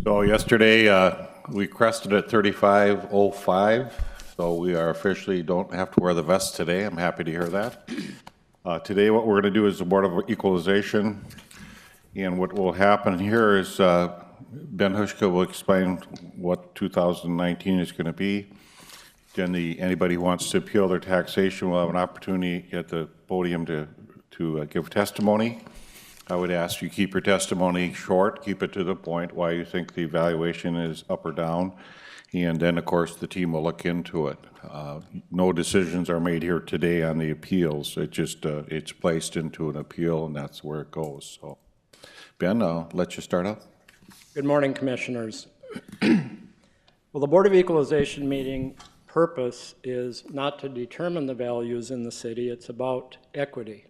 So yesterday, we crested at 3505, so we are officially don't have to wear the vest today. I'm happy to hear that. Today, what we're going to do is the Board of Equalization, and what will happen here is Ben Hushka will explain what 2019 is going to be. Then anybody who wants to appeal their taxation will have an opportunity at the podium to give testimony. I would ask you keep your testimony short, keep it to the point, why you think the evaluation is up or down, and then, of course, the team will look into it. No decisions are made here today on the appeals. It just it's placed into an appeal, and that's where it goes. So, Ben, I'll let you start up. Good morning, Commissioners. Well, the Board of Equalization meeting purpose is not to determine the values in the city. It's about equity.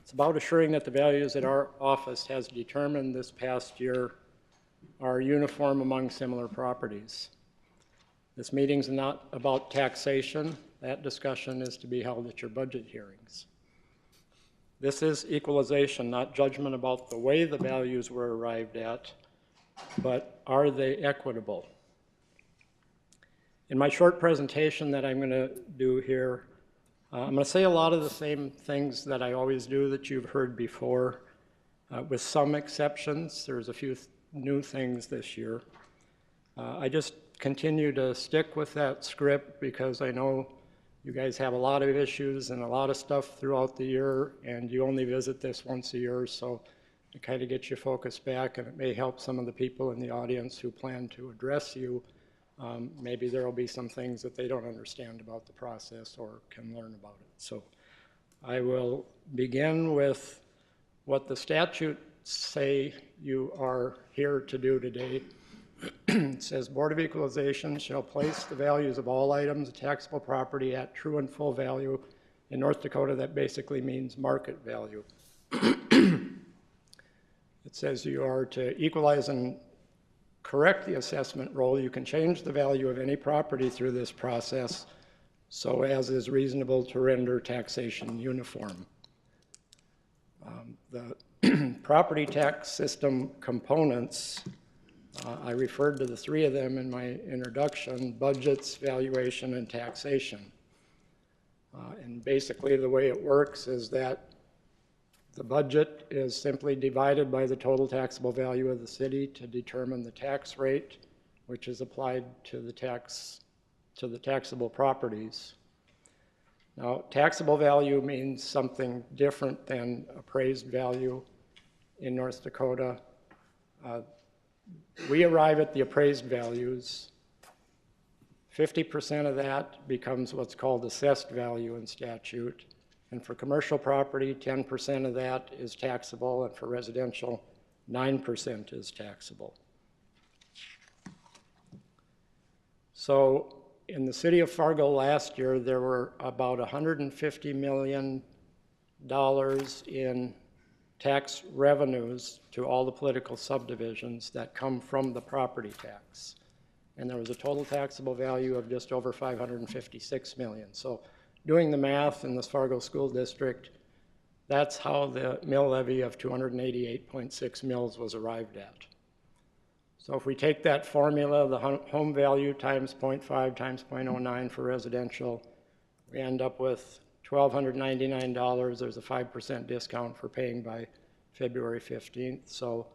It's about assuring that the values that our office has determined this past year are uniform among similar properties. This meeting is not about taxation. That discussion is to be held at your budget hearings. This is equalization, not judgment about the way the values were arrived at, but are they equitable? In my short presentation that I'm going to do here, I'm going to say a lot of the same things that I always do that you've heard before, with some exceptions. There's a few new things this year. I just continue to stick with that script because I know you guys have a lot of issues and a lot of stuff throughout the year, and you only visit this once a year, so it kind of gets you focused back, and it may help some of the people in the audience who plan to address you. Maybe there will be some things that they don't understand about the process or can learn about it. So I will begin with what the statutes say you are here to do today. It says, Board of Equalization shall place the values of all items of taxable property at true and full value. In North Dakota, that basically means market value. It says you are to equalize and correct the assessment roll. You can change the value of any property through this process so as is reasonable to render taxation uniform. The property tax system components, I referred to the three of them in my introduction: budgets, valuation, and taxation. And basically the way it works is that the budget is simply divided by the total taxable value of the city to determine the tax rate, which is applied to the taxable properties. Now, taxable value means something different than appraised value in North Dakota. We arrive at the appraised values. 50% of that becomes what's called assessed value in statute. And for commercial property, 10% of that is taxable, and for residential, 9% is taxable. So in the city of Fargo last year, there were about $150 million in tax revenues to all the political subdivisions that come from the property tax. And there was a total taxable value of just over $556 million. So doing the math in the Fargo School District, that's how the mill levy of 288.6 mills was arrived at. So if we take that formula, the home value times 0.5 times 0.09 for residential, we end up with $1,299. There's a 5% discount for paying by February 15th. So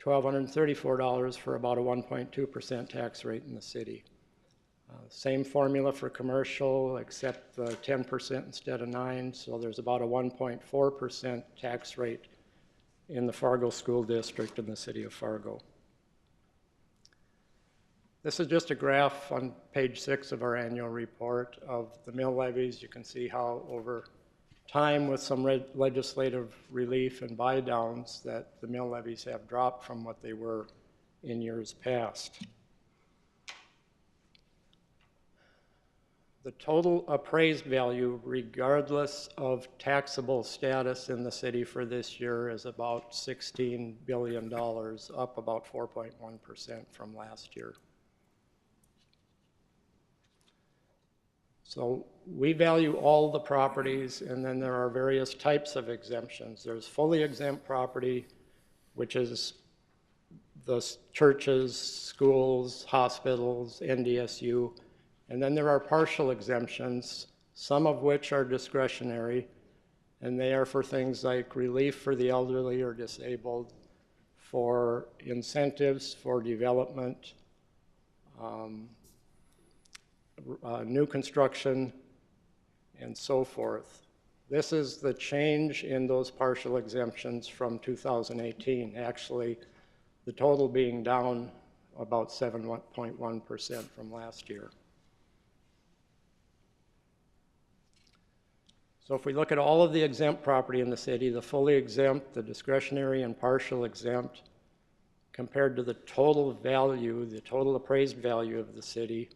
$1,234 for about a 1.2% tax rate in the city. Same formula for commercial, except the 10% instead of 9%, so there's about a 1.4% tax rate in the Fargo School District in the city of Fargo. This is just a graph on page 6 of our annual report of the mill levies. You can see how over time, with some legislative relief and buy downs, that the mill levies have dropped from what they were in years past. The total appraised value, regardless of taxable status in the city for this year, is about $16 billion, up about 4.1% from last year. So we value all the properties, and then there are various types of exemptions. There's fully exempt property, which is churches, schools, hospitals, NDSU, and then there are partial exemptions, some of which are discretionary, and they are for things like relief for the elderly or disabled, for incentives for development, new construction, and so forth. This is the change in those partial exemptions from 2018. Actually, the total being down about 7.1% from last year. So if we look at all of the exempt property in the city, the fully exempt, the discretionary, and partial exempt, compared to the total value, the total appraised value of the city,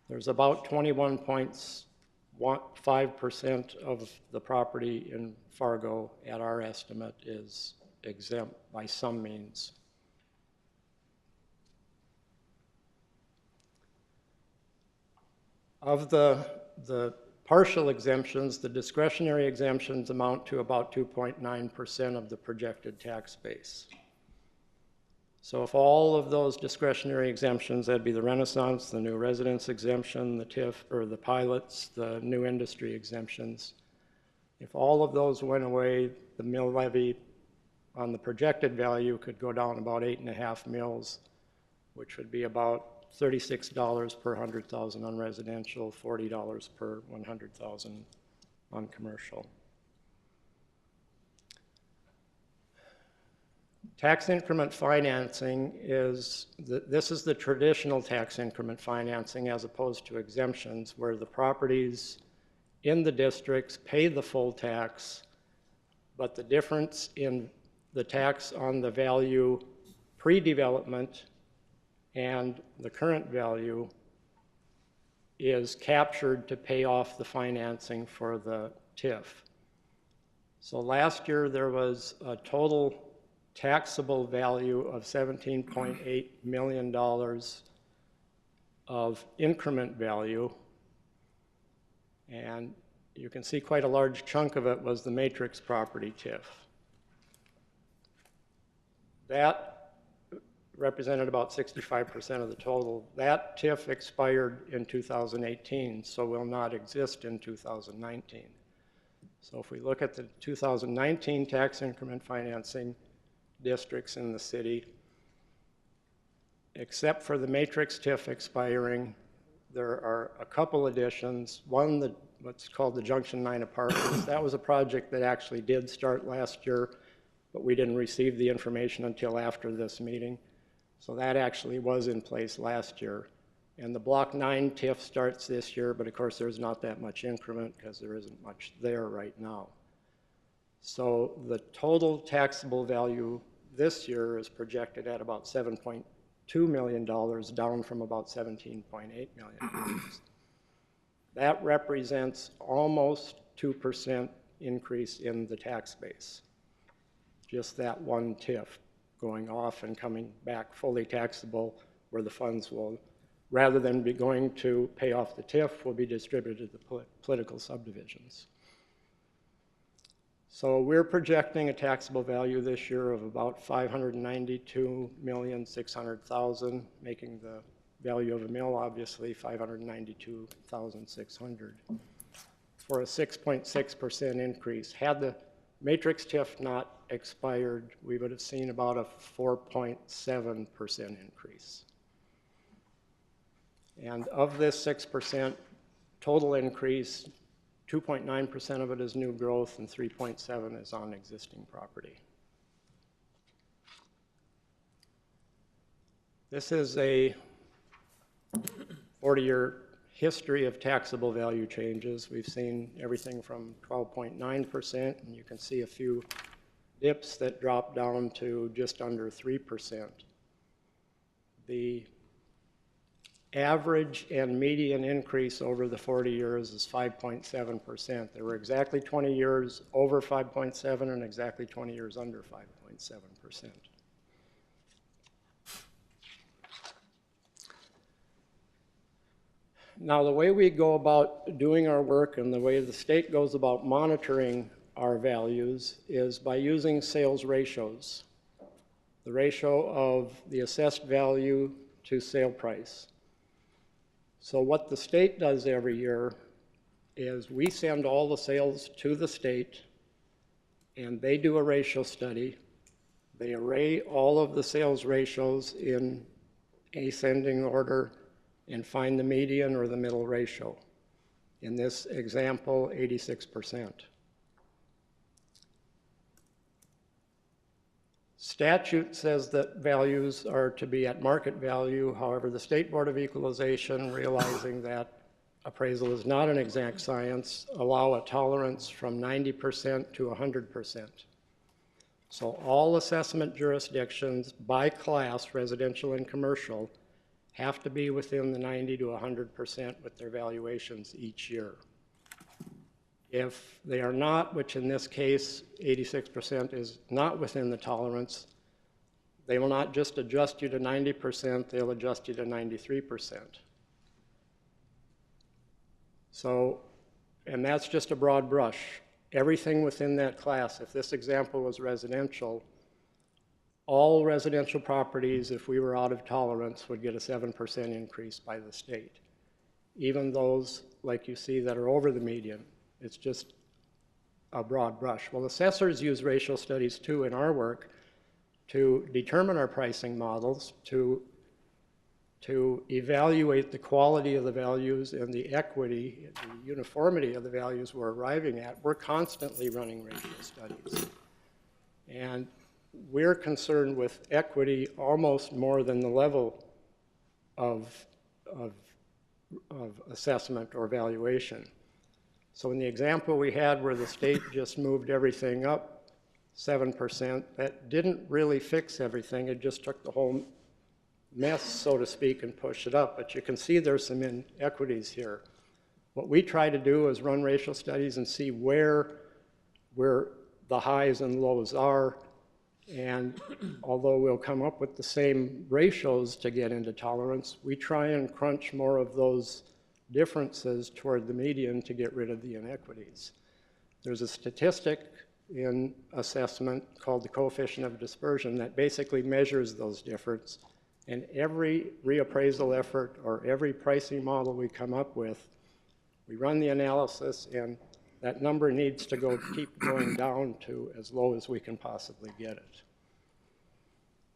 there's about 21.5% of the property in Fargo, at our estimate, is exempt by some means. Of the partial exemptions, the discretionary exemptions amount to about 2.9% of the projected tax base. So if all of those discretionary exemptions, that'd be the Renaissance, the new residence exemption, the TIF, or the pilots, the new industry exemptions, if all of those went away, the mill levy on the projected value could go down about 8.5 mills, which would be about $36 per 100,000 on residential, $40 per 100,000 on commercial. Tax increment financing is, this is the traditional tax increment financing as opposed to exemptions, where the properties in the districts pay the full tax, but the difference in the tax on the value pre-development and the current value is captured to pay off the financing for the TIF. So last year there was a total taxable value of $17.8 million of increment value, and you can see quite a large chunk of it was the matrix property TIF. That represented about 65% of the total. That TIF expired in 2018, so will not exist in 2019. So if we look at the 2019 tax increment financing districts in the city, except for the matrix TIF expiring, there are a couple additions. One, what's called the Junction 9 Apartments. That was a project that actually did start last year, but we didn't receive the information until after this meeting. So that actually was in place last year. And the Block 9 TIF starts this year, but of course there's not that much increment because there isn't much there right now. So the total taxable value this year is projected at about $7.2 million, down from about $17.8 million. That represents almost 2% increase in the tax base. Just that one TIF going off and coming back fully taxable, where the funds will, rather than be going to pay off the TIF, will be distributed to the political subdivisions. So we're projecting a taxable value this year of about $592,600,000, making the value of a mill obviously $592,600, for a 6.6% increase. Had the matrix TIF not expired, we would have seen about a 4.7% increase. And of this 6% total increase, 2.9% of it is new growth and 3.7% is on existing property. This is a 40-year history of taxable value changes. We've seen everything from 12.9%, and you can see a few dips that drop down to just under 3%. The average and median increase over the 40 years is 5.7%. There were exactly 20 years over 5.7 and exactly 20 years under 5.7%. Now, the way we go about doing our work and the way the state goes about monitoring our values is by using sales ratios. the ratio of the assessed value to sale price. So what the state does every year is we send all the sales to the state, and they do a ratio study. They array all of the sales ratios in ascending order and find the median or the middle ratio. In this example, 86%. Statute says that values are to be at market value. However, the State Board of Equalization, realizing that appraisal is not an exact science, allow a tolerance from 90% to 100%. So all assessment jurisdictions by class, residential and commercial, have to be within the 90 to 100% with their valuations each year. If they are not, which in this case 86% is not within the tolerance, they will not just adjust you to 90%, they'll adjust you to 93%. So, and that's just a broad brush. Everything within that class, if this example was residential, all residential properties, if we were out of tolerance, would get a 7% increase by the state. Even those, like you see, that are over the median, it's just a broad brush. Well, assessors use ratio studies too in our work to determine our pricing models, to evaluate the quality of the values and the equity, the uniformity of the values we're arriving at. We're constantly running ratio studies. And we're concerned with equity almost more than the level of assessment or valuation. So in the example we had where the state just moved everything up 7%, that didn't really fix everything. It just took the whole mess, so to speak, and pushed it up. But you can see there's some inequities here. What we try to do is run ratio studies and see where the highs and lows are. And although we'll come up with the same ratios to get into tolerance, we try and crunch more of those differences toward the median to get rid of the inequities. There's a statistic in assessment called the coefficient of dispersion that basically measures those differences. And every reappraisal effort or every pricing model we come up with, we run the analysis, and that number needs to keep going down to as low as we can possibly get it.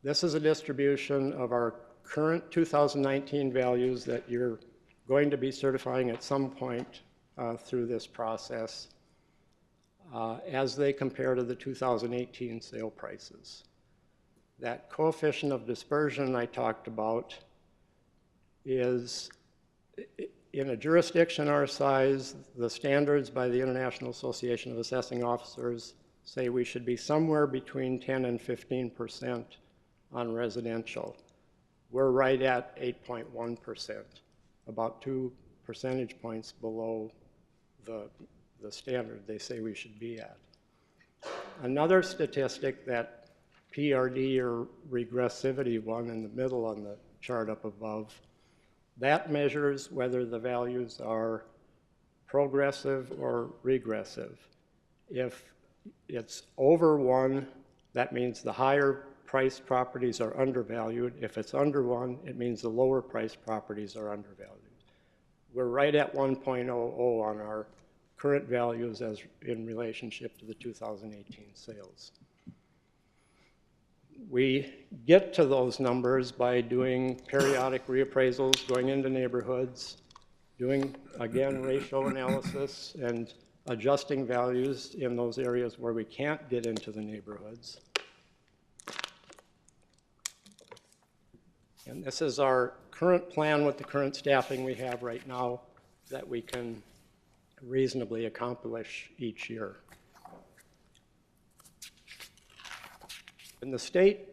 This is a distribution of our current 2019 values that you're going to be certifying at some point through this process as they compare to the 2018 sale prices. That coefficient of dispersion I talked about is, in a jurisdiction our size, the standards by the International Association of Assessing Officers say we should be somewhere between 10 and 15% on residential. We're right at 8.1%, about 2 percentage points below the standard they say we should be at. Another statistic, that PRD or regressivity one in the middle on the chart up above, that measures whether the values are progressive or regressive. If it's over 1, that means the higher priced properties are undervalued. If it's under 1, it means the lower priced properties are undervalued. We're right at 1.00 on our current values as in relationship to the 2018 sales. We get to those numbers by doing periodic reappraisals, going into neighborhoods, doing, again, ratio analysis, and adjusting values in those areas where we can't get into the neighborhoods. And this is our current plan with the current staffing we have right now that we can reasonably accomplish each year. In the state,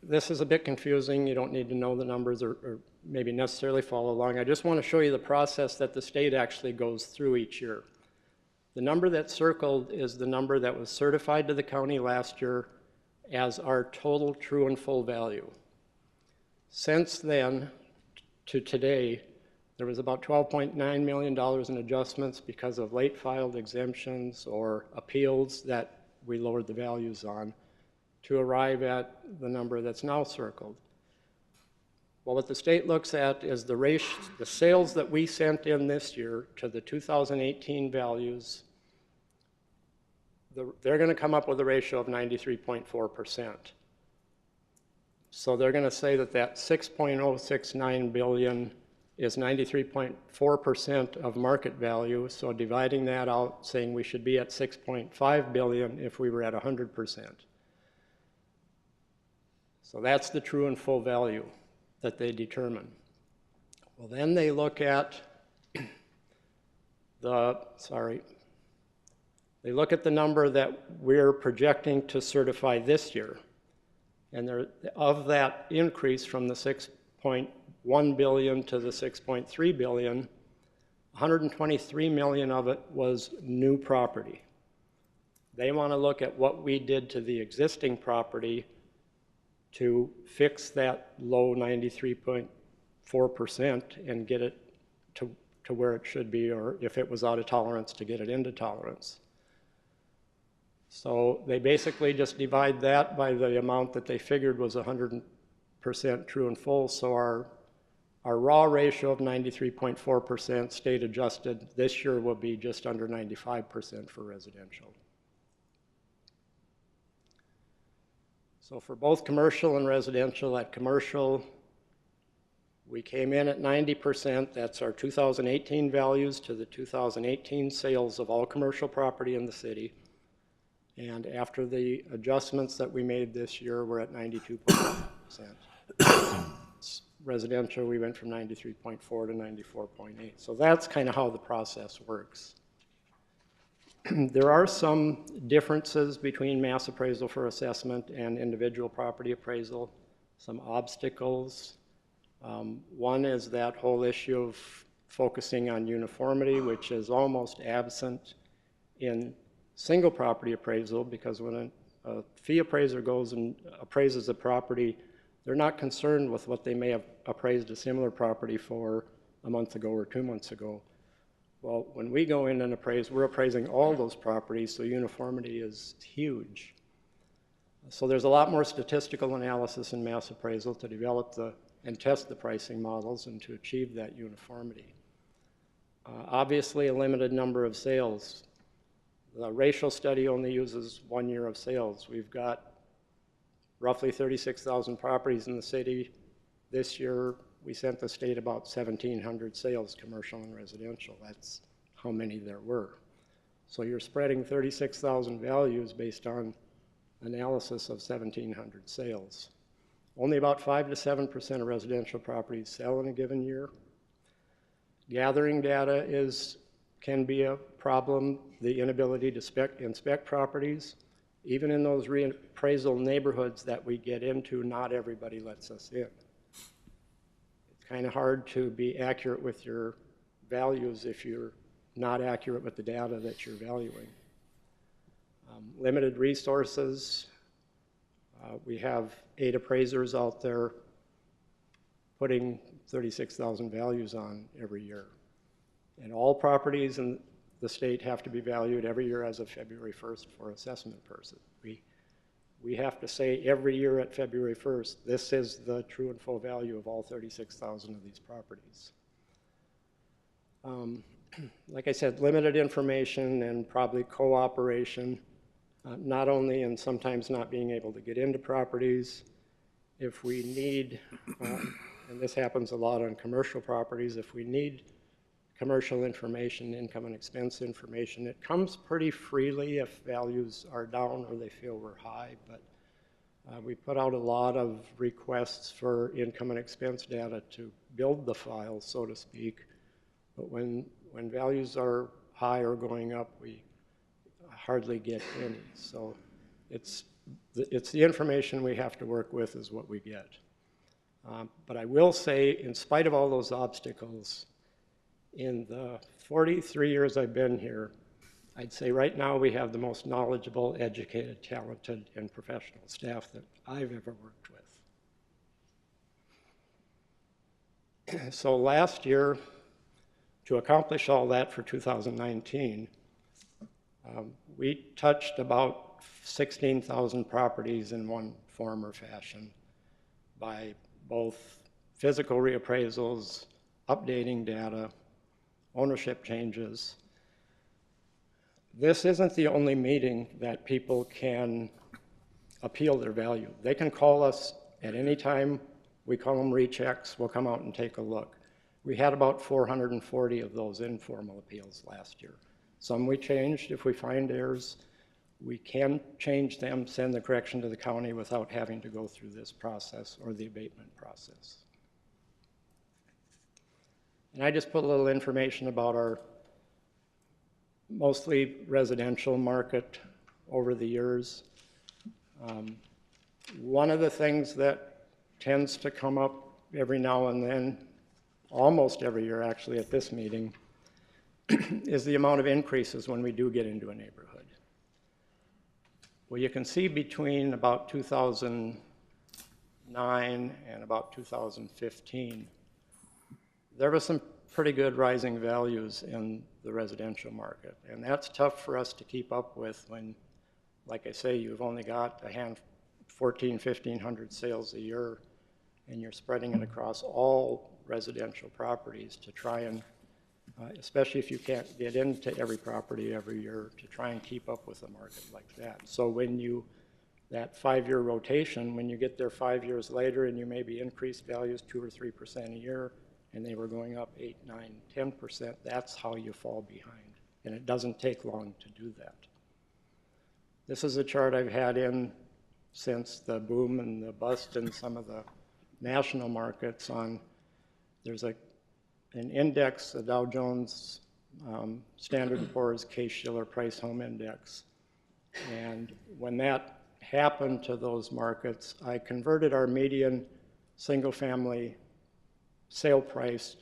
this is a bit confusing. You don't need to know the numbers or maybe necessarily follow along. I just want to show you the process that the state actually goes through each year. The number that's circled is the number that was certified to the county last year as our total true and full value. Since then to today, there was about $12.9 million in adjustments because of late filed exemptions or appeals that we lowered the values on. to arrive at the number that's now circled. Well, what the state looks at is the sales that we sent in this year to the 2018 values. They're going to come up with a ratio of 93.4%. So they're going to say that that 6.069 billion is 93.4% of market value. So dividing that out, saying we should be at 6.5 billion if we were at 100%. So that's the true and full value that they determine. Well, then they look at they look at the number that we're projecting to certify this year. And of that increase from the 6.1 billion to the 6.3 billion, 123 million of it was new property. They want to look at what we did to the existing property to fix that low 93.4% and get it to where it should be, or if it was out of tolerance, to get it into tolerance. So they basically just divide that by the amount that they figured was 100% true and full. So our raw ratio of 93.4% state adjusted this year will be just under 95% for residential. So for both commercial and residential, at commercial, we came in at 90%. That's our 2018 values to the 2018 sales of all commercial property in the city. And after the adjustments that we made this year, we're at 92.5%. Residential, we went from 93.4 to 94.8. So that's kind of how the process works. There are some differences between mass appraisal for assessment and individual property appraisal, some obstacles. One is that whole issue of focusing on uniformity, which is almost absent in single property appraisal, because when a fee appraiser goes and appraises a property, they're not concerned with what they may have appraised a similar property for a month ago or 2 months ago. Well, when we go in and appraise, we're appraising all those properties, so uniformity is huge. So there's a lot more statistical analysis in mass appraisal to develop and test the pricing models and to achieve that uniformity. Obviously, a limited number of sales. The racial study only uses 1 year of sales. We've got roughly 36,000 properties in the city. This year, we sent the state about 1,700 sales, commercial and residential. That's how many there were. So you're spreading 36,000 values based on analysis of 1,700 sales. Only about 5 to 7% of residential properties sell in a given year. Gathering data can be a problem, the inability to inspect properties. Even in those reappraisal neighborhoods that we get into, not everybody lets us in. It's kind of hard to be accurate with your values if you're not accurate with the data that you're valuing. Limited resources. We have 8 appraisers out there putting 36,000 values on every year. And all properties in the state have to be valued every year as of February 1st for assessment purposes. We have to say every year at February 1st, this is the true and full value of all 36,000 of these properties. Like I said, limited information and probably cooperation, not only in sometimes not being able to get into properties. If we need, and this happens a lot on commercial properties, if we need commercial information, income and expense information, it comes pretty freely if values are down or they feel we're high, but we put out a lot of requests for income and expense data to build the file, so to speak. But when values are high or going up, we hardly get any. So it's the information we have to work with is what we get. But I will say, in spite of all those obstacles, in the 43 years I've been here, I'd say right now we have the most knowledgeable, educated, talented, and professional staff that I've ever worked with. So last year, to accomplish all that for 2019, we touched about 16,000 properties in one form or fashion by both physical reappraisals, updating data, ownership changes. This isn't the only meeting that people can appeal their value. They can call us at any time. We call them rechecks. We'll come out and take a look. We had about 440 of those informal appeals last year. Some we changed if we find errors. We can change them, send the correction to the county without having to go through this process or the abatement process. And I just put a little information about our mostly residential market over the years. One of the things that tends to come up every now and then, almost every year actually at this meeting, is the amount of increases when we do get into a neighborhood. Well, you can see between about 2009 and about 2015, there was some pretty good rising values in the residential market. And that's tough for us to keep up with when, like I say, you've only got 1,500 sales a year, and you're spreading it across all residential properties to try and, especially if you can't get into every property every year, to try and keep up with a market like that. So when you, that 5-year rotation, when you get there 5 years later and you maybe increase values 2 or 3% a year, and they were going up 8, 9, 10%, that's how you fall behind. And it doesn't take long to do that. This is a chart I've had in since the boom and the bust in some of the national markets on, there's an index, the Dow Jones Standard & Poor's Case-Shiller Price Home Index. And when that happened to those markets, I converted our median single-family sale price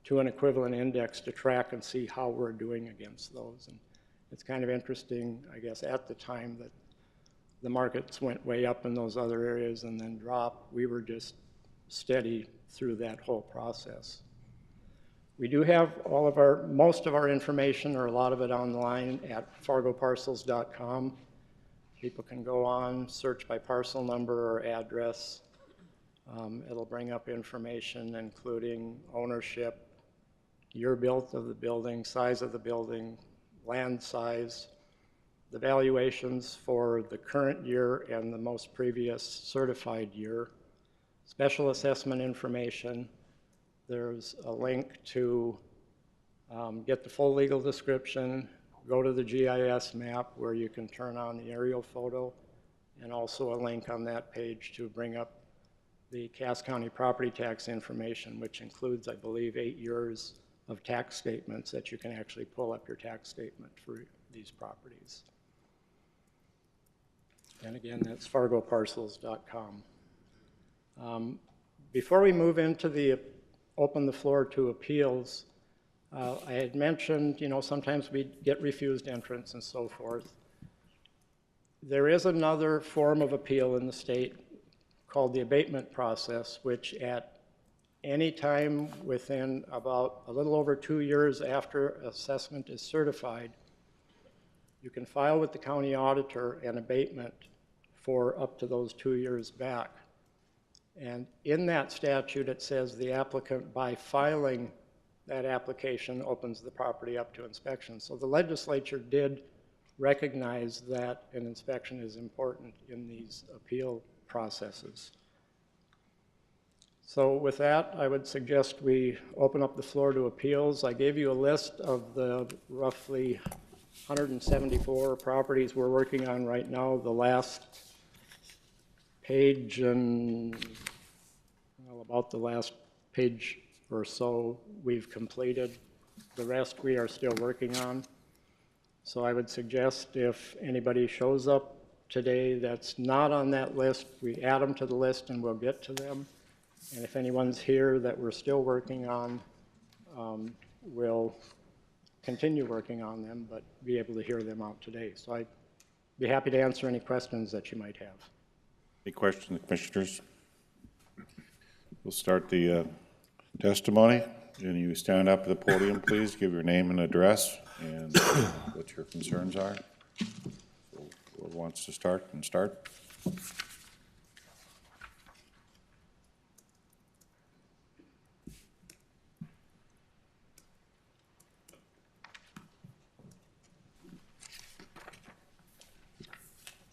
to an equivalent index to track and see how we're doing against those. And it's kind of interesting, I guess, at the time that the markets went way up in those other areas and then dropped. We were just steady through that whole process. We do have all of our, most of our information, or a lot of it, online at fargoparcels.com. People can go on, search by parcel number or address. It'll bring up information including ownership, year built of the building, size of the building, land size, the valuations for the current year and the most previous certified year, special assessment information. There's a link to get the full legal description, go to the GIS map where you can turn on the aerial photo, and also a link on that page to bring up the Cass County property tax information, which includes, I believe, 8 years of tax statements that you can actually pull up your tax statement for these properties. And again, that's fargoparcels.com. Before we move into the open the floor to appeals, I had mentioned, you know, sometimes we get refused entrance and so forth. There is another form of appeal in the state called the abatement process, which at any time within about a little over 2 years after assessment is certified, you can file with the county auditor an abatement for up to those 2 years back. And in that statute, it says the applicant, by filing that application, opens the property up to inspection. So the legislature did recognize that an inspection is important in these appeal processes. So with that, I would suggest we open up the floor to appeals. I gave you a list of the roughly 174 properties we're working on right now. The last page and, well, about the last page or so we've completed. The rest we are still working on. So I would suggest if anybody shows up today that's not on that list, we add them to the list and we'll get to them. And if anyone's here that we're still working on, we'll continue working on them, but be able to hear them out today. So I'd be happy to answer any questions that you might have. Any questions, Commissioners? We'll start the testimony. And you stand up at the podium, please. Give your name and address and what your concerns are. So we'll Whoever wants to start can start.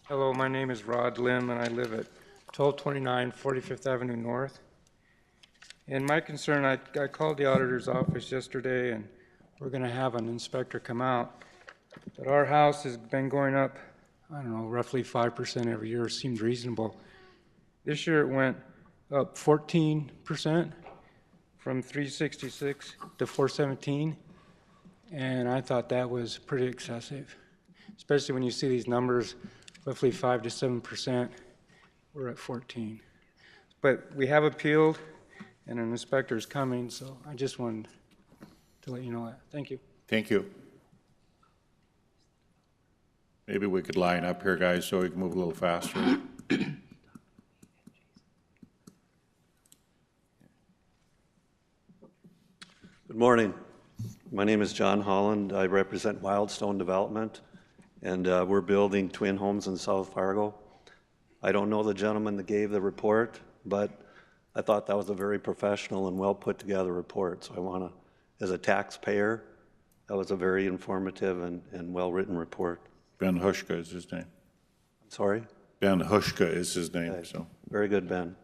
Hello, my name is Rod Lim, and I live at 1229 45th Avenue North. And my concern, I called the auditor's office yesterday, and we're going to have an inspector come out. But our house has been going up, I don't know, roughly 5% every year. It seemed reasonable. This year it went up 14% from 366 to 417. And I thought that was pretty excessive, especially when you see these numbers, roughly 5 to 7%. We're at 14. But we have appealed, and an inspector is coming, so I just wanted to let you know that. Thank you. Thank you. Maybe we could line up here, guys, so we can move a little faster. Good morning. My name is John Holland. I represent Wildstone Development, and we're building twin homes in South Fargo. I don't know the gentleman that gave the report, but I thought that was a very professional and well put together report. So I want to, as a taxpayer, that was a very informative and well written report. Ben Hushka is his name. Sorry? Ben Hushka is his name. Okay. So Very good, Ben.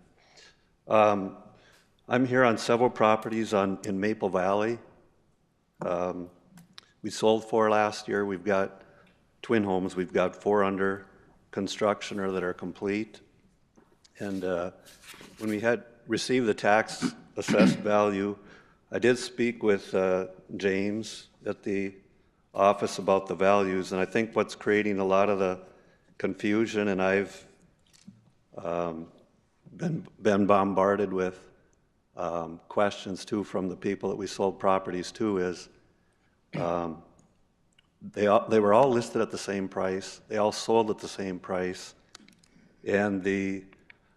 I'm here on several properties in Maple Valley. We sold 4 last year. We've got twin homes. We've got 4 under construction or that are complete. And when we had received the tax assessed value, I did speak with James at the office about the values, and I think what's creating a lot of the confusion, and I've been bombarded with questions too from the people that we sold properties to, is they were all listed at the same price. They all sold at the same price. And the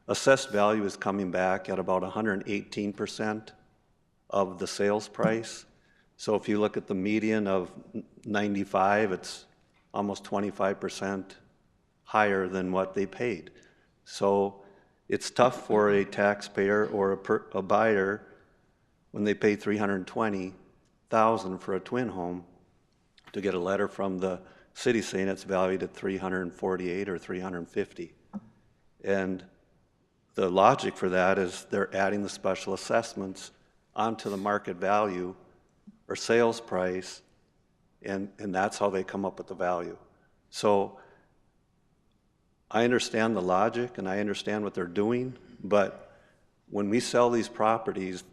assessed value is coming back at about 118% of the sales price. So if you look at the median of 95, it's almost 25% higher than what they paid. So it's tough for a taxpayer or a buyer when they pay $320,000 for a twin home to get a letter from the city saying it's valued at $348 or $350. And the logic for that is they're adding the special assessments onto the market value or sales price, and that's how they come up with the value. So I understand the logic and I understand what they're doing, but when we sell these properties,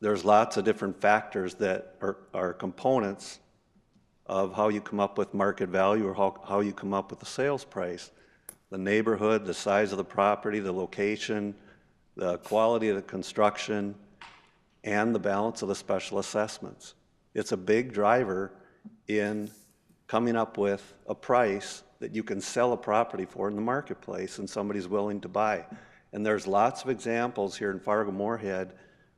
there's lots of different factors that are components of how you come up with market value or how you come up with the sales price. The neighborhood, the size of the property, the location, the quality of the construction, and the balance of the special assessments. It's a big driver in coming up with a price that you can sell a property for in the marketplace and somebody's willing to buy. And there's lots of examples here in Fargo-Moorhead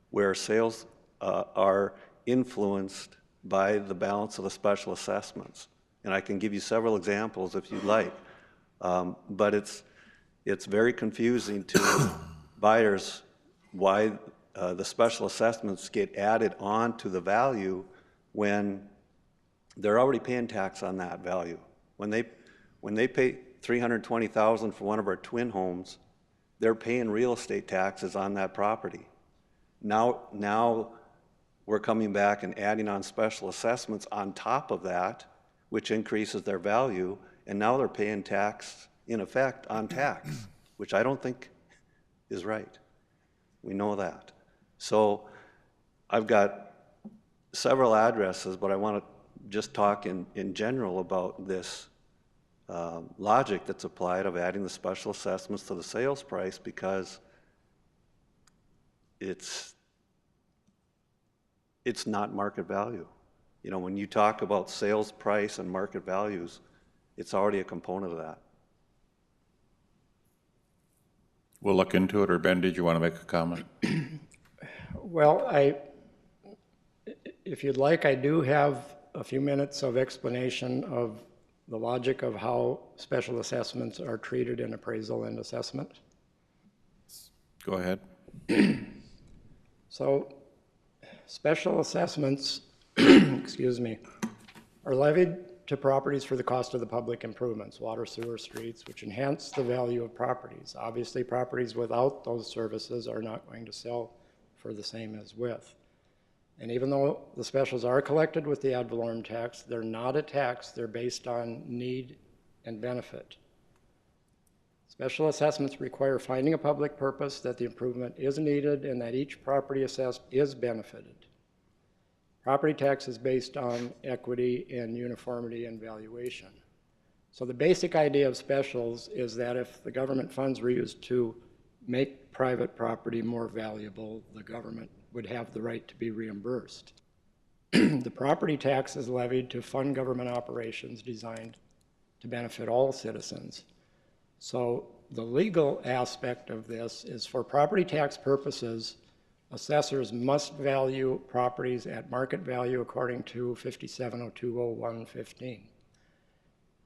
where sales are influenced by the balance of the special assessments. And I can give you several examples if you'd like. But it's very confusing to buyers why the special assessments get added on to the value when they're already paying tax on that value. When they pay $320,000 for one of our twin homes, they're paying real estate taxes on that property. Now we're coming back and adding on special assessments on top of that, which increases their value, and now they're paying tax, in effect, on tax, which I don't think is right. We know that. So I've got several addresses, but I want to just talk in general about this logic that's applied of adding the special assessments to the sales price, because it's not market value. You know, when you talk about sales price and market values, it's already a component of that. we'll look into it. Or Ben, did you want to make a comment? Well, if you'd like, I do have a few minutes of explanation of the logic of how special assessments are treated in appraisal and assessment? Go ahead. So special assessments, excuse me, are levied to properties for the cost of the public improvements, water, sewer, streets, which enhance the value of properties. Obviously, properties without those services are not going to sell for the same as with. And even though the specials are collected with the ad valorem tax, they're not a tax, they're based on need and benefit. Special assessments require finding a public purpose, that the improvement is needed, and that each property assessed is benefited. Property tax is based on equity and uniformity and valuation. So the basic idea of specials is that if the government funds were used to make private property more valuable, the government would have the right to be reimbursed. The property tax is levied to fund government operations designed to benefit all citizens. So the legal aspect of this is, for property tax purposes, assessors must value properties at market value according to 57020115.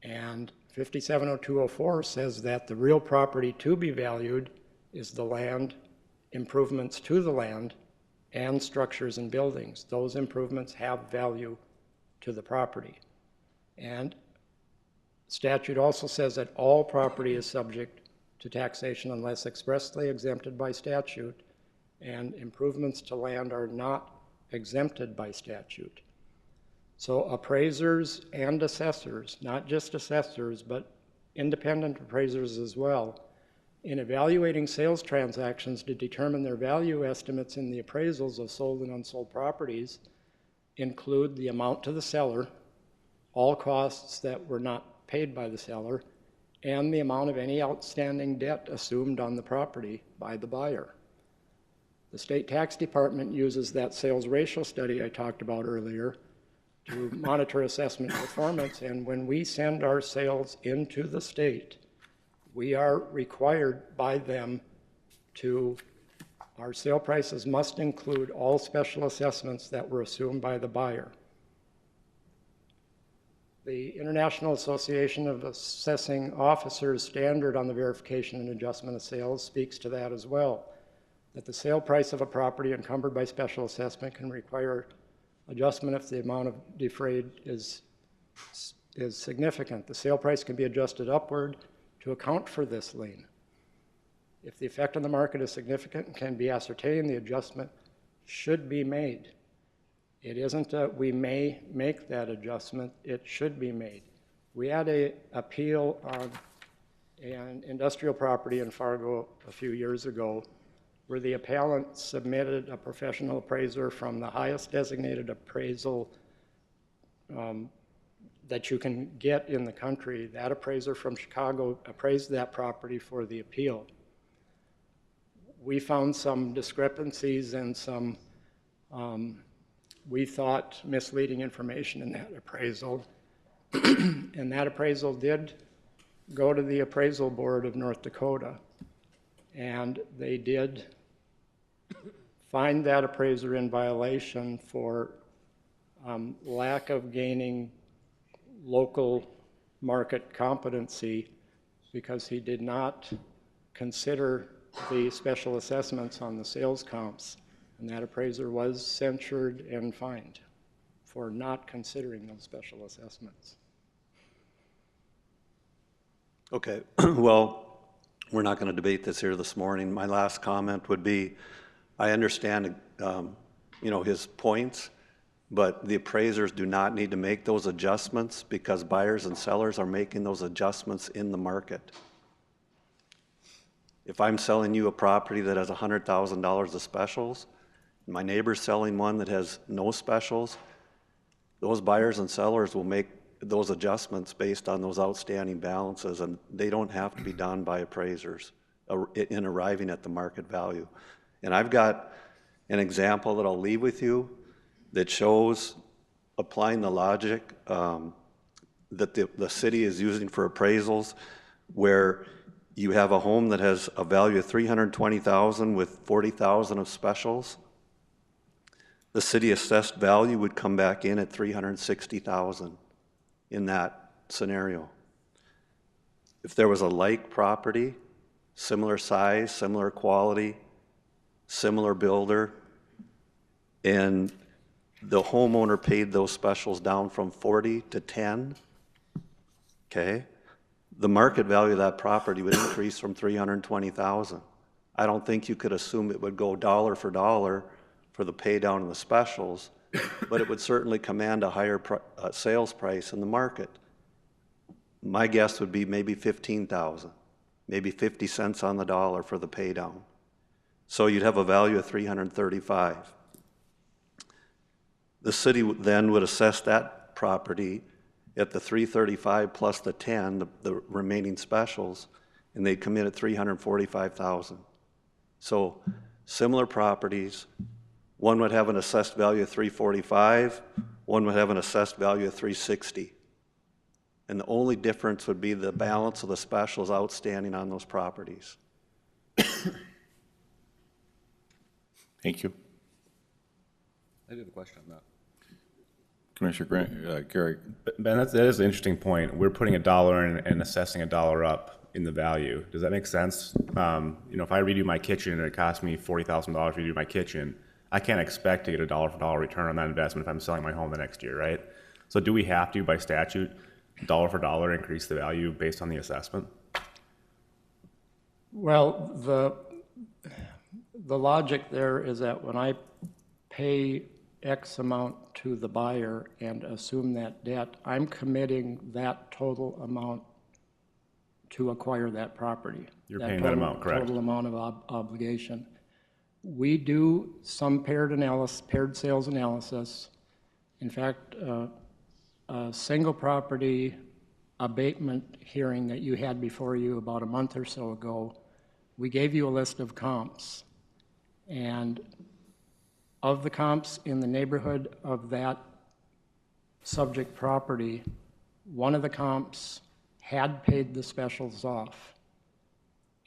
And 570204 says that the real property to be valued is the land, improvements to the land, and structures and buildings. Those improvements have value to the property. And statute also says that all property is subject to taxation unless expressly exempted by statute, and improvements to land are not exempted by statute. So appraisers and assessors, not just assessors, but independent appraisers as well, in evaluating sales transactions to determine their value estimates in the appraisals of sold and unsold properties, include the amount to the seller, all costs that were not paid by the seller, and the amount of any outstanding debt assumed on the property by the buyer. The state tax department uses that sales ratio study I talked about earlier to monitor assessment performance, and when we send our sales into the state, we are required by them to, our sale prices must include all special assessments that were assumed by the buyer. The International Association of Assessing Officers standard on the verification and adjustment of sales speaks to that as well, that the sale price of a property encumbered by special assessment can require adjustment if the amount of defrayed is significant. The sale price can be adjusted upward to account for this lien. If the effect on the market is significant and can be ascertained, the adjustment should be made. It isn't a, we may make that adjustment, it should be made. We had an appeal on an industrial property in Fargo a few years ago where the appellant submitted a professional appraiser from the highest designated appraisal that you can get in the country. That appraiser from Chicago appraised that property for the appeal. We found some discrepancies and some, we thought, misleading information in that appraisal. And that appraisal did go to the appraisal board of North Dakota. And they did find that appraiser in violation for lack of gaining local market competency because he did not consider the special assessments on the sales comps, and that appraiser was censured and fined for not considering those special assessments. Okay, well, we're not going to debate this here this morning. My last comment would be, I understand, his points, but the appraisers do not need to make those adjustments because buyers and sellers are making those adjustments in the market. If I'm selling you a property that has $100,000 of specials, and my neighbor's selling one that has no specials, those buyers and sellers will make those adjustments based on those outstanding balances, and they don't have to be done by appraisers in arriving at the market value. And I've got an example that I'll leave with you that shows applying the logic that the city is using for appraisals, where you have a home that has a value of $320,000 with $40,000 of specials. The city assessed value would come back in at $360,000 in that scenario. If there was a like property, similar size, similar quality, similar builder, and the homeowner paid those specials down from 40 to 10, okay, the market value of that property would increase from 320,000. I don't think you could assume it would go dollar for the pay down and the specials, but it would certainly command a higher sales price in the market. My guess would be maybe 15,000, maybe 50 cents on the dollar for the pay down. So you'd have a value of 335. The city then would assess that property at the 335 plus the 10, the remaining specials, and they'd come in at 345,000. So similar properties, one would have an assessed value of 345, one would have an assessed value of 360. And the only difference would be the balance of the specials outstanding on those properties. Thank you. I did a question on that. Commissioner Grant, Gary. Ben, that is an interesting point. We're putting $1 in and assessing $1 up in the value. Does that make sense? You know, if I redo my kitchen and it costs me $40,000 to redo my kitchen, I can't expect to get a dollar for dollar return on that investment if I'm selling my home the next year, right? So do we have to, by statute, dollar for dollar increase the value based on the assessment? Well, the logic there is that when I pay X amount to the buyer and assume that debt, I'm committing that total amount to acquire that property. You're paying that amount, correct? Total amount of obligation. We do some paired sales analysis. In fact, a single property abatement hearing that you had before you about a month or so ago, we gave you a list of comps. And of the comps in the neighborhood of that subject property, one of the comps had paid the specials off.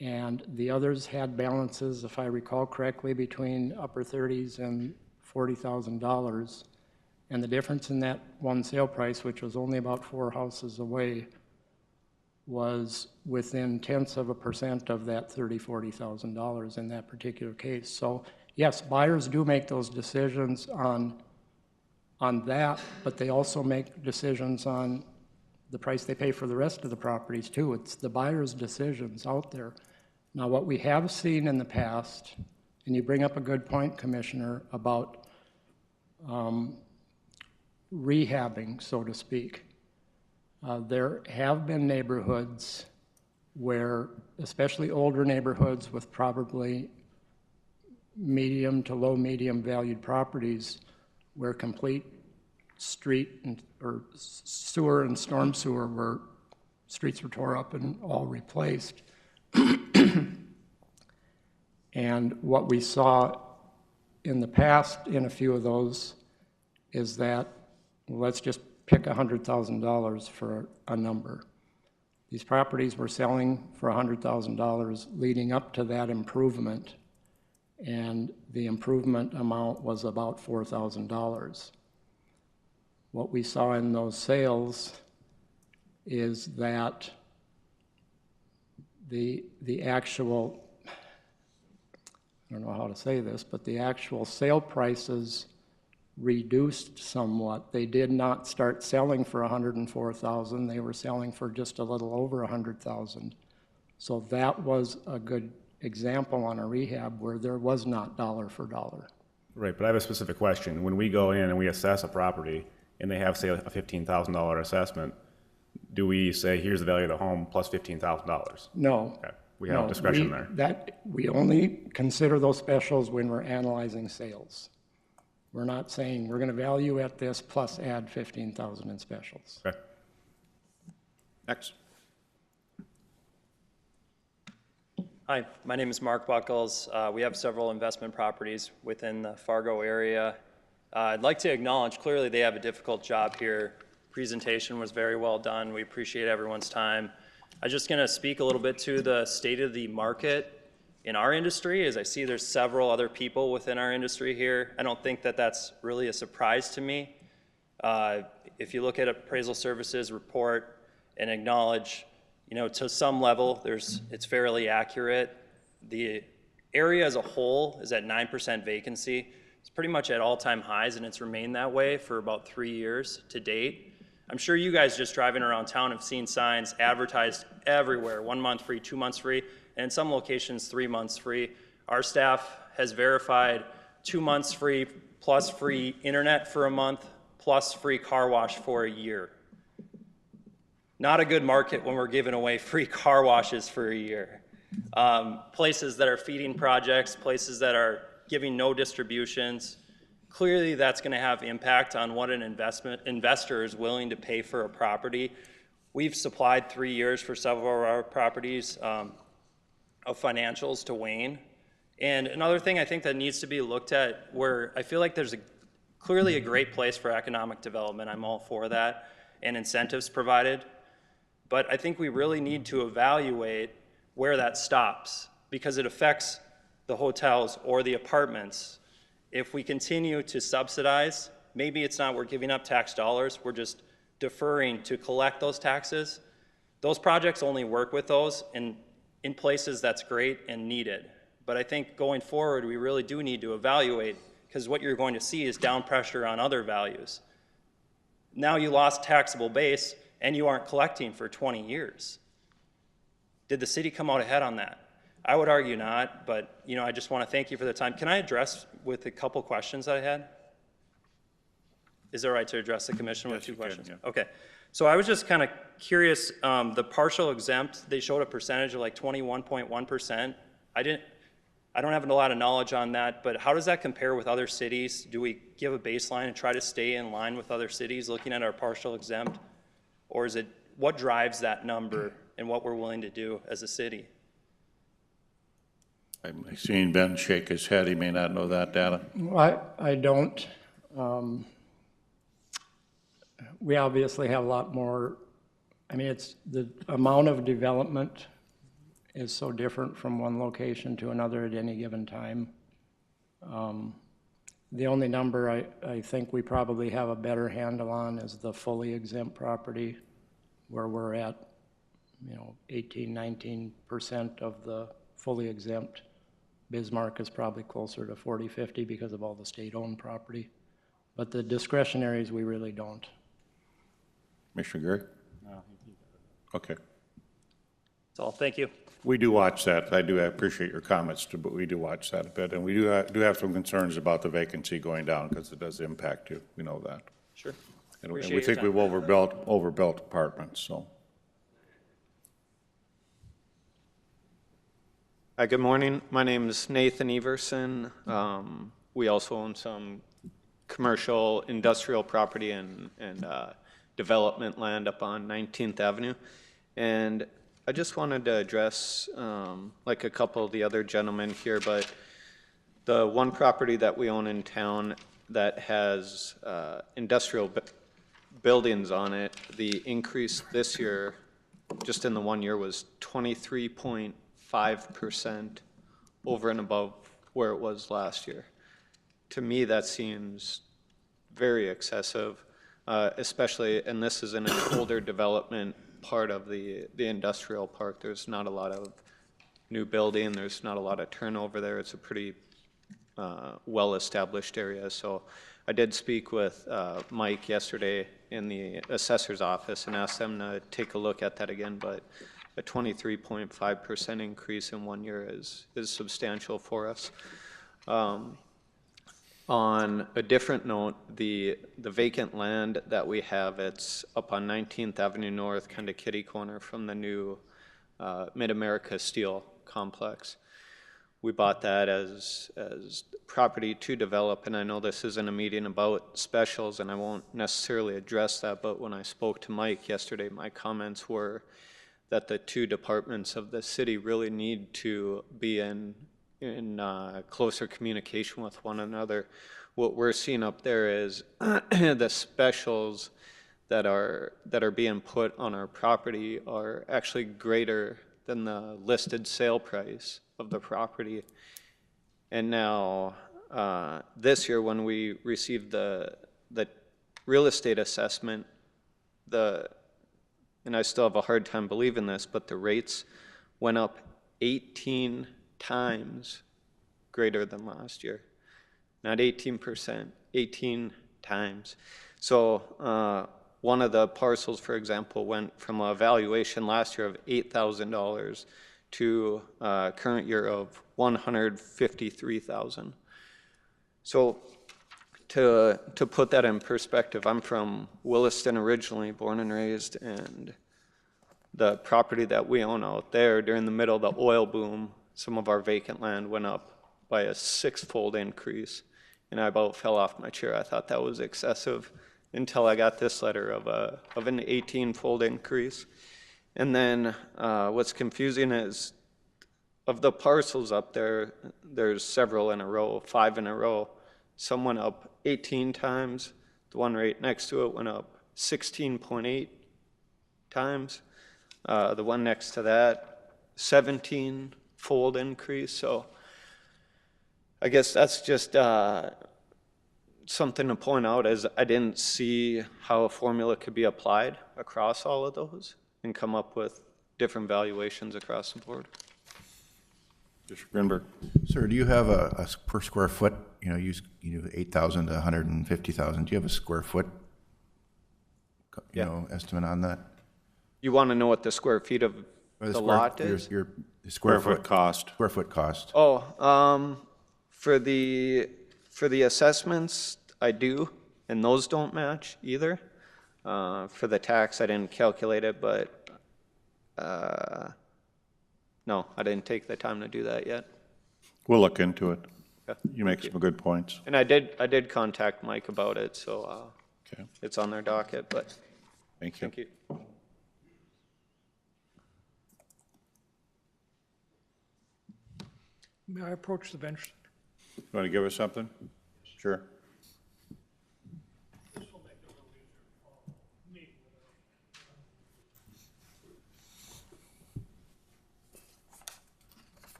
And the others had balances, if I recall correctly, between upper 30s and $40,000. And the difference in that one sale price, which was only about 4 houses away, was within 0.1% of that $30,000, $40,000 in that particular case. So yes, buyers do make those decisions on that, but they also make decisions on the price they pay for the rest of the properties too. It's the buyer's decisions out there. Now, what we have seen in the past, and you bring up a good point, Commissioner, about rehabbing, so to speak. There have been neighborhoods where, especially older neighborhoods with probably medium to low medium valued properties, where complete street or sewer and storm sewer streets were tore up and all replaced. And what we saw in the past in a few of those is that, let's just pick $100,000 for a number. These properties were selling for $100,000 leading up to that improvement, and the improvement amount was about $4,000. What we saw in those sales is that the actual, I don't know how to say this, but the actual sale prices reduced somewhat. They did not start selling for $104,000. They were selling for just a little over $100,000. So that was a good example on a rehab where there was not dollar for dollar. Right, but I have a specific question. When we go in and we assess a property and they have, say, a $15,000 assessment, do we say, here's the value of the home plus $15,000? No. Okay. We have discretion there. We only consider those specials when we're analyzing sales. We're not saying we're going to value at this plus add $15,000 in specials. Okay. Next. Hi, my name is Mark Buckles. We have several investment properties within the Fargo area. I'd like to acknowledge clearly they have a difficult job here. Presentation was very well done. We appreciate everyone's time. I'm just going to speak a little bit to the state of the market in our industry, as I see there's several other people within our industry here. I don't think that that's really a surprise to me. If you look at Appraisal Services report, and acknowledge, to some level, it's fairly accurate. The area as a whole is at 9% vacancy. It's pretty much at all-time highs, and it's remained that way for about 3 years to date. I'm sure you guys just driving around town have seen signs advertised everywhere, 1 month free, 2 months free, and in some locations, 3 months free. Our staff has verified 2 months free plus free internet for a month plus free car wash for a year. Not a good market when we're giving away free car washes for a year. Places that are feeding projects, places that are giving no distributions, clearly that's going to have impact on what an investor is willing to pay for a property. We've supplied 3 years for several of our properties of financials to Wayne. And another thing I think that needs to be looked at, where I feel like there's clearly a great place for economic development, I'm all for that, and incentives provided. But I think we really need to evaluate where that stops, because it affects the hotels or the apartments. If we continue to subsidize, maybe it's not we're giving up tax dollars, we're just deferring to collect those taxes. Those projects only work with those in places that's great and needed. But I think going forward, we really do need to evaluate, because what you're going to see is down pressure on other values. Now you lost taxable base and you aren't collecting for 20 years. Did the city come out ahead on that? I would argue not, but I just want to thank you for the time. Can I address with a couple questions that I had? Is it right to address the commission with 2 questions? Can, yeah. Okay. So I was just kind of curious, the partial exempt, they showed a percentage of like 21.1%. I don't have a lot of knowledge on that, but how does that compare with other cities? Do we give a baseline and try to stay in line with other cities looking at our partial exempt? Or is it, what drives that number and what we're willing to do as a city? I'm seeing Ben shake his head. He may not know that data. I don't. We obviously have a lot more, it's the amount of development is so different from one location to another at any given time. The only number I think we probably have a better handle on is the fully exempt property, where we're at 18-19% of the fully exempt. Bismarck is probably closer to 40-50 because of all the state-owned property. But the discretionaries, we really don't. Commissioner Gary? No. Okay. That's all. Thank you. We do watch that. I appreciate your comments, too, but we do watch that a bit. And we do have some concerns about the vacancy going down, because it does impact you. We know that. Sure. And we think we've overbuilt apartments, so. Hi, good morning. My name is Nathan Everson. We also own some commercial industrial property and development land up on 19th Avenue. And I just wanted to address, like a couple of the other gentlemen here, but the one property that we own in town that has industrial buildings on it, the increase this year, just in the 1 year, was 23.5% over and above where it was last year. To me, that seems very excessive, especially, and this is in an older development part of the industrial park. There's not a lot of new building. There's not a lot of turnover there. It's a pretty well-established area. So I did speak with Mike yesterday in the assessor's office and asked them to take a look at that again, but a 23.5% increase in 1 year is substantial for us. On a different note, the vacant land that we have, it's up on 19th Avenue North, kind of kitty corner from the new Mid-America Steel complex. We bought that as property to develop, and I know this isn't a meeting about specials, and I won't necessarily address that, but when I spoke to Mike yesterday, my comments were that the two departments of the city really need to be in closer communication with one another. What we're seeing up there is the specials that are being put on our property are actually greater than the listed sale price of the property. And now this year, when we received the real estate assessment, the and I still have a hard time believing this, but the rates went up 18 times greater than last year. Not 18%, 18 times. So one of the parcels, for example, went from a valuation last year of $8,000 to current year of $153,000. So to put that in perspective, I'm from Williston originally, born and raised, and the property that we own out there, during the middle of the oil boom, some of our vacant land went up by a 6-fold increase, and I about fell off my chair. I thought that was excessive until I got this letter of an 18-fold increase. And then what's confusing is, of the parcels up there, there's several in a row, 5 in a row. Some went up 18 times. The one right next to it went up 16.8 times. The one next to that, 17-fold increase. So I guess that's just something to point out, as I didn't see how a formula could be applied across all of those and come up with different valuations across the board. Mr. Grinberg. Sir, do you have a per square foot, use 8,000 to 150,000, do you have a square foot, estimate on that? You want to know what the square feet of the lot is? Your Square foot cost. Square foot cost. Oh, for the assessments, I do, and those don't match either. For the tax, I didn't calculate it, but no, I didn't take the time to do that yet. We'll look into it. Okay. You make some good points. And I did contact Mike about it, so Okay. it's on their docket, but Thank you. thank you. May I approach the bench? You want to give us something? Sure.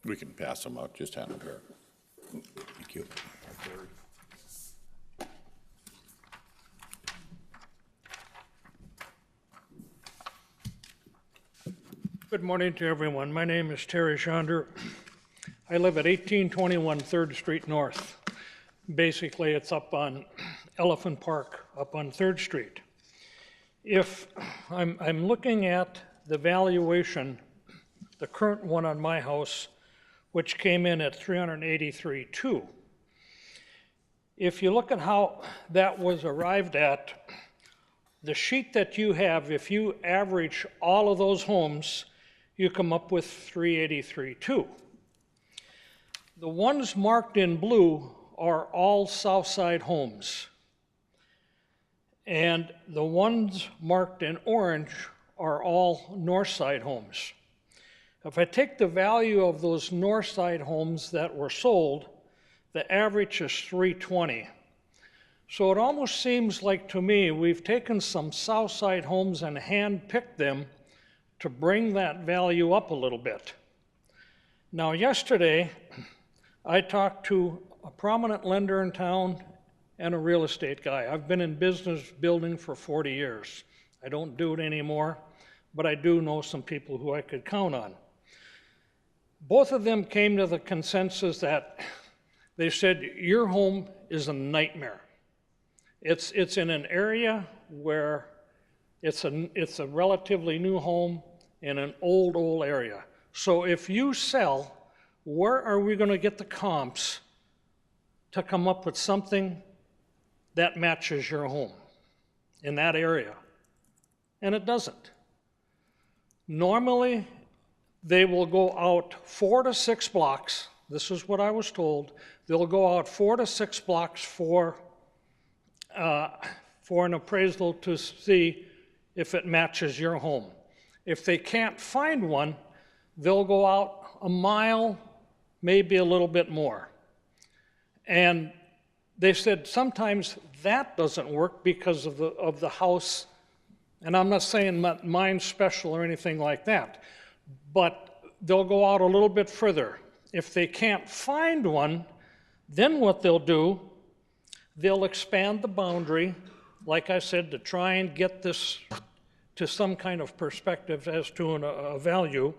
We can pass them out, just hand them here. Thank you. Good morning to everyone. My name is Terry Schonder. I live at 1821 3rd Street North. Basically, it's up on Elephant Park, up on 3rd Street. If I'm looking at the valuation, the current one on my house, which came in at $383,200. If you look at how that was arrived at, the sheet that you have, if you average all of those homes, you come up with $383,200. The ones marked in blue are all south side homes. And the ones marked in orange are all north side homes. If I take the value of those north side homes that were sold, the average is $320,000. So it almost seems like to me we've taken some south side homes and hand-picked them to bring that value up a little bit. Now yesterday, I talked to a prominent lender in town and a real estate guy. I've been in business building for 40 years. I don't do it anymore, but I do know some people who I could count on. Both of them came to the consensus that they said, your home is a nightmare. It's in an area where it's a relatively new home in an old area. So if you sell, where are we going to get the comps to come up with something that matches your home in that area? And it doesn't. Normally, they will go out 4 to 6 blocks. This is what I was told. They'll go out 4 to 6 blocks for an appraisal to see if it matches your home. If they can't find one, they'll go out a mile, maybe a little bit more. And they said sometimes that doesn't work because of the house. And I'm not saying mine's special or anything like that, but they'll go out a little bit further. If they can't find one, then what they'll do They'll expand the boundary, like I said, to try and get this to some kind of perspective as to a value.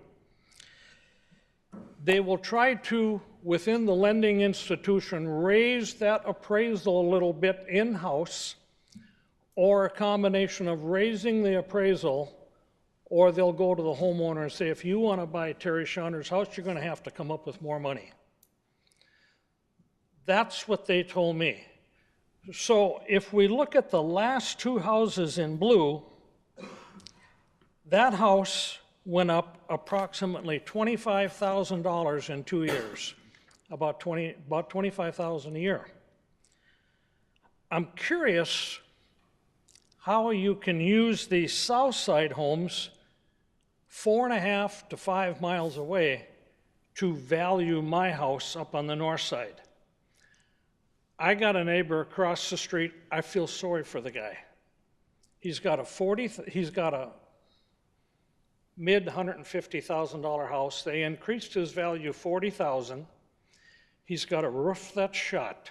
They will try to, within the lending institution, raise that appraisal a little bit in-house, or a combination of raising the appraisal, or they'll go to the homeowner and say, if you want to buy Terry Shauner's house, you're going to have to come up with more money. That's what they told me. So if we look at the last two houses in blue, that house went up approximately $25,000 in 2 years, about $25,000 a year. I'm curious how you can use these south side homes 4.5 to 5 miles away to value my house up on the north side. I got a neighbor across the street. I feel sorry for the guy. He's got a mid $150,000 house. They increased his value $40,000. He's got a roof that's shot,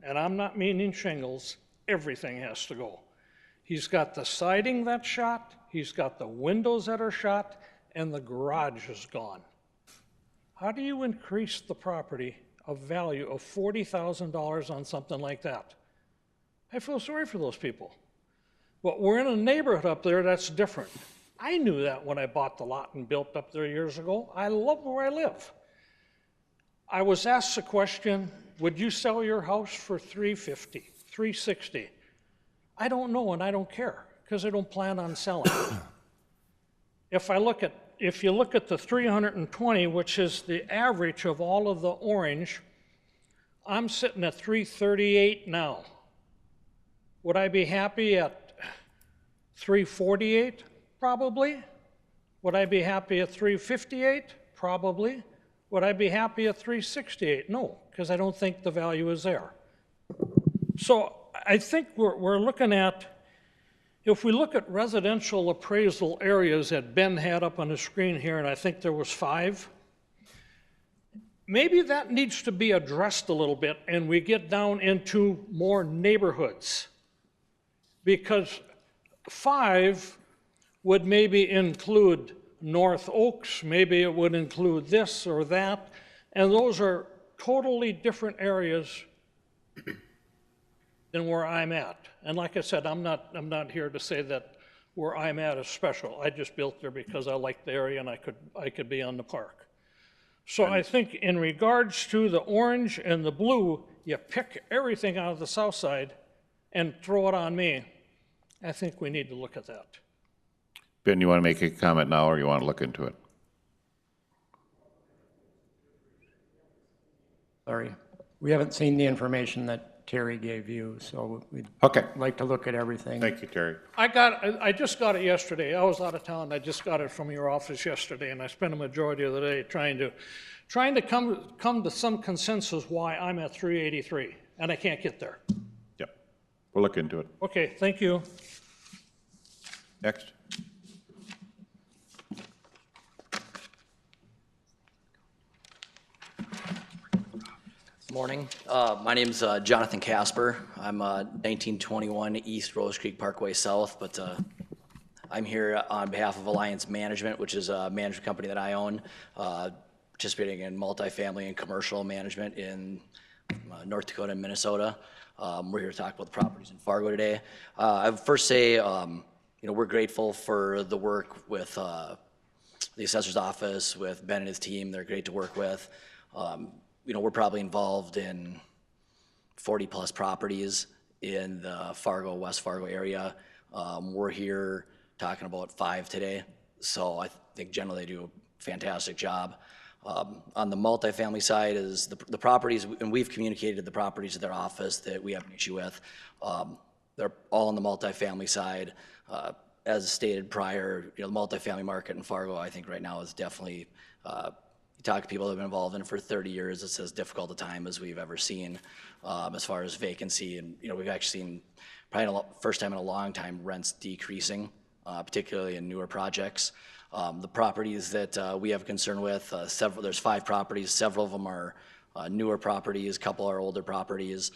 and I'm not meaning shingles. Everything has to go. He's got the siding that's shot, he's got the windows that are shot, and the garage is gone. How do you increase the property of value of $40,000 on something like that? I feel sorry for those people. But we're in a neighborhood up there that's different. I knew that when I bought the lot and built up there years ago. I love where I live. I was asked the question, would you sell your house for $350, $360? I don't know, and I don't care, because I don't plan on selling. If you look at the 320, which is the average of all of the orange, I'm sitting at 338 now. Would I be happy at 348? Probably. Would I be happy at 358? Probably. Would I be happy at 368? No, because I don't think the value is there. So I think we're looking at, if we look at residential appraisal areas that Ben had up on the screen here, and I think there was 5, maybe that needs to be addressed a little bit and we get down into more neighborhoods. Because 5 would maybe include North Oaks, maybe it would include this or that, and those are totally different areas than where I'm at. And like I said, I'm not here to say that where I'm at is special. I just built there because I liked the area and I could be on the park. So I think in regards to the orange and the blue, you pick everything out of the south side and throw it on me. I think we need to look at that. Ben, you want to make a comment now, or you want to look into it? Sorry. We haven't seen the information that Terry gave you, so we'd Okay. like to look at everything. Thank you, Terry. I just got it yesterday. I was out of town. I just got it from your office yesterday, and I spent a majority of the day trying to come to some consensus why I'm at 383, and I can't get there. Yep. We'll look into it. Okay, thank you. Next. Morning. My name's Jonathan Casper. I'm 1921 East Rose Creek Parkway South, but I'm here on behalf of Alliance Management, which is a management company that I own, participating in multifamily and commercial management in North Dakota and Minnesota. We're here to talk about the properties in Fargo today. I would first say, we're grateful for the work with the assessor's office, with Ben and his team. They're great to work with. We're probably involved in 40 plus properties in the Fargo, West Fargo area. We're here talking about 5 today. So I think generally they do a fantastic job. On the multifamily side is the properties, and we've communicated the properties to their office that we have an issue with. They're all on the multifamily side. As stated prior, the multifamily market in Fargo, I think right now is definitely, you talk to people that have been involved in it for 30 years, it's as difficult a time as we've ever seen as far as vacancy. And, we've actually seen probably first time in a long time rents decreasing, particularly in newer projects. The properties that we have concern with, there's 5 properties, several of them are newer properties, a couple are older properties.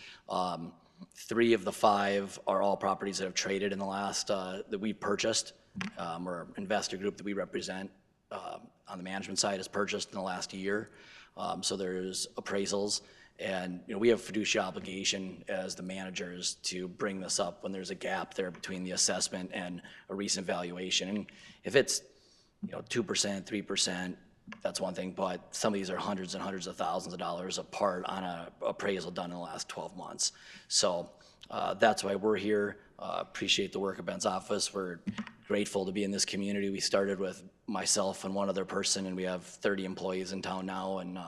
3 of the 5 are all properties that have traded in the last, that we purchased, or investor group that we represent on the management side has purchased in the last year. So there's appraisals, and we have fiduciary obligation as the managers to bring this up when there's a gap there between the assessment and a recent valuation. And if it's 2%, 3%, that's one thing, but some of these are hundreds and hundreds of thousands of dollars apart on a appraisal done in the last 12 months. So that's why we're here. Appreciate the work of Ben's office. We're grateful to be in this community. We started with myself and one other person, and we have 30 employees in town now, and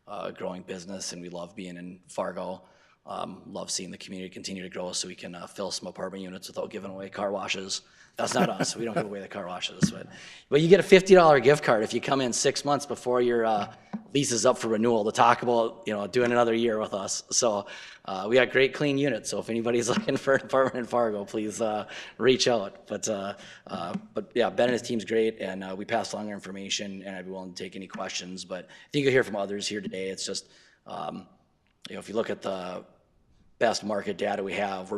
a growing business, and we love being in Fargo. Love seeing the community continue to grow so we can fill some apartment units without giving away car washes. That's not us. We don't give away the car washes. But you get a $50 gift card if you come in 6 months before your lease is up for renewal to talk about doing another year with us. So we got great clean units. So if anybody's looking for an apartment in Fargo, please reach out. But yeah, Ben and his team's great, and we pass along our information, and I'd be willing to take any questions. But I think you'll hear from others here today. It's just if you look at the best market data we have, we're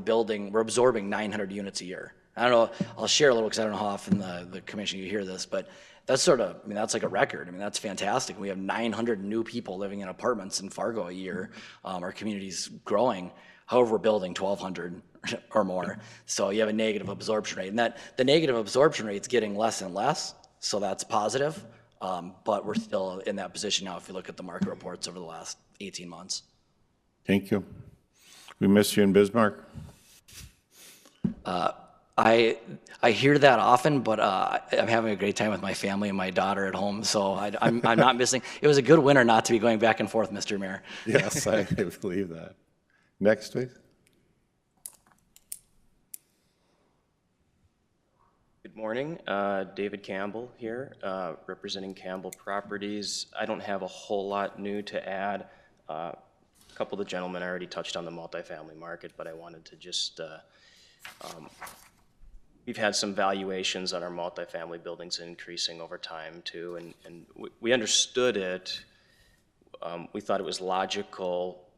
absorbing 900 units a year. I don't know, I'll share a little because I don't know how often the commission you hear this, but that's that's like a record. That's fantastic. We have 900 new people living in apartments in Fargo a year. Our community's growing. However, we're building 1,200 or more. So you have a negative absorption rate, and the negative absorption rate's getting less and less, so that's positive. But we're still in that position now if you look at the market reports over the last 18 months. Thank you. We miss you in Bismarck. I hear that often, but I'm having a great time with my family and my daughter at home, so I'm not missing. It was a good winter not to be going back and forth, Mr. Mayor. Yes, I believe that. Next, please. Good morning. David Campbell here, representing Campbell Properties. I don't have a whole lot new to add. A couple of the gentlemen already touched on the multifamily market, but I wanted to just we've had some valuations on our multifamily buildings increasing over time too, and we understood it. We thought it was logical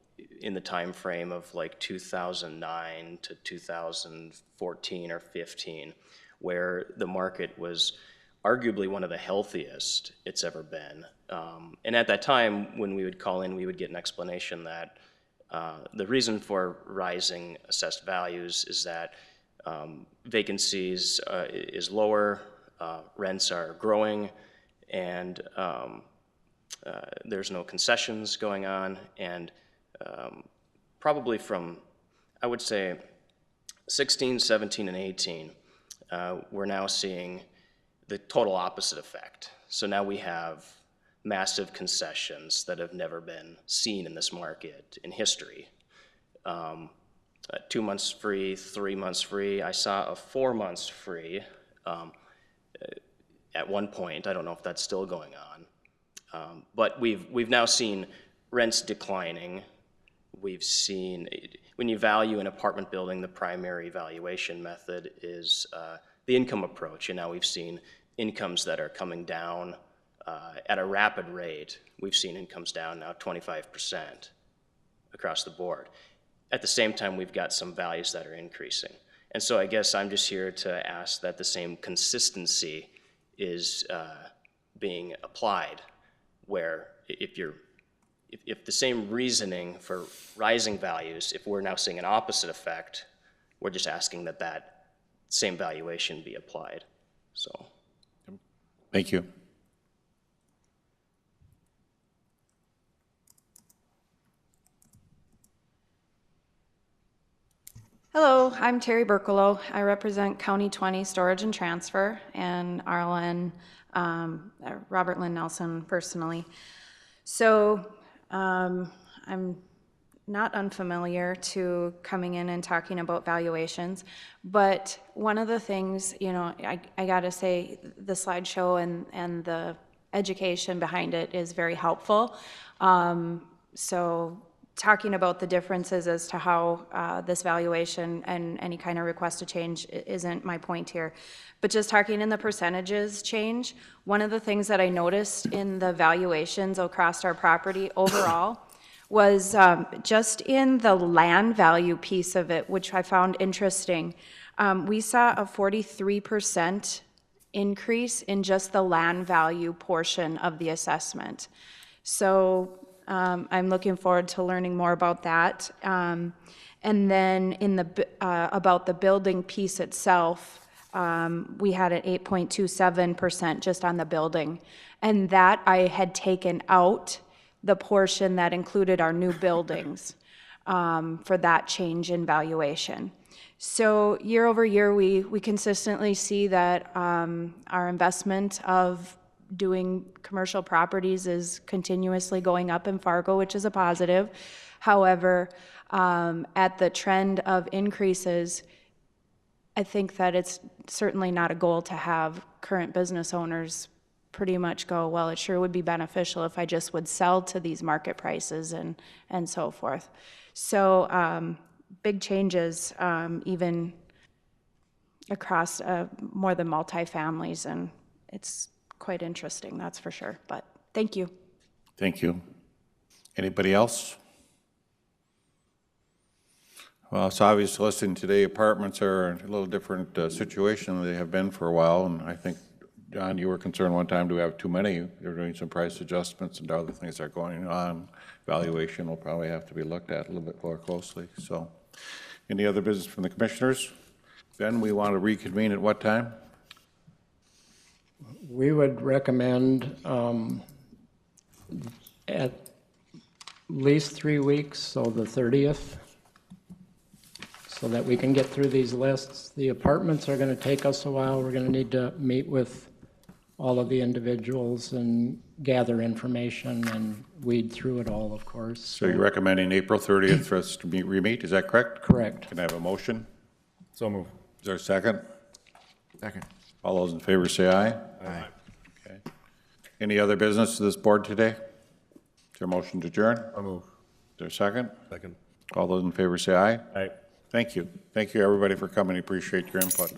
in the time frame of like 2009 to 2014 or 15, where the market was arguably one of the healthiest it's ever been. And at that time, when we would call in, we would get an explanation that the reason for rising assessed values is that vacancies is lower, rents are growing, and there's no concessions going on. And probably from, I would say, 16, 17, and 18, we're now seeing the total opposite effect. So now we have massive concessions that have never been seen in this market in history. 2 months free, 3 months free. I saw a 4 months free at one point. I don't know if that's still going on. But we've now seen rents declining. We've seen, when you value an apartment building, the primary valuation method is the income approach. And now we've seen incomes that are coming down at a rapid rate. We've seen incomes down now 25% across the board. At the same time, we've got some values that are increasing. And so I guess I'm just here to ask that the same consistency is being applied, where if the same reasoning for rising values, if we're now seeing an opposite effect, we're just asking that that same valuation be applied. So. Thank you. Hello, I'm Terry Berkalow. I represent County 20 Storage and Transfer and RLN, Robert Lynn Nelson personally. So I'm not unfamiliar to coming in and talking about valuations, but one of the things, I gotta say, the slideshow and the education behind it is very helpful. So talking about the differences as to how this valuation and any kind of request to change isn't my point here. But just talking in the percentages change, one of the things that I noticed in the valuations across our property overall was just in the land value piece of it, which I found interesting. We saw a 43% increase in just the land value portion of the assessment. So I'm looking forward to learning more about that. And then in the about the building piece itself, we had an 8.27% just on the building. And that I had taken out the portion that included our new buildings for that change in valuation. So year over year, we consistently see that our investment of doing commercial properties is continuously going up in Fargo, which is a positive. However, at the trend of increases, I think that it's certainly not a goal to have current business owners pretty much go, well, it sure would be beneficial if I just would sell to these market prices and so forth. So big changes even across more than multifamilies, and it's quite interesting, that's for sure. But thank you. Thank you. Anybody else? Well, it's obvious listening today, apartments are a little different situation than they have been for a while, and I think, John, you were concerned one time, do we have too many? They're doing some price adjustments and other things that are going on. Valuation will probably have to be looked at a little bit more closely. So, any other business from the commissioners? Ben, we want to reconvene at what time? We would recommend at least 3 weeks, so the 30th, so that we can get through these lists. The apartments are going to take us a while. We're going to need to meet with all of the individuals and gather information and weed through it all, of course. So you're recommending April 30th for us to re-meet, is that correct? Correct. Can I have a motion? So move. Is there a second? Second. All those in favor say aye. Aye. Okay. Any other business to this board today? Is there a motion to adjourn? So move. Is there a second? Second. All those in favor say aye. Aye. Thank you. Thank you, everybody, for coming. Appreciate your input.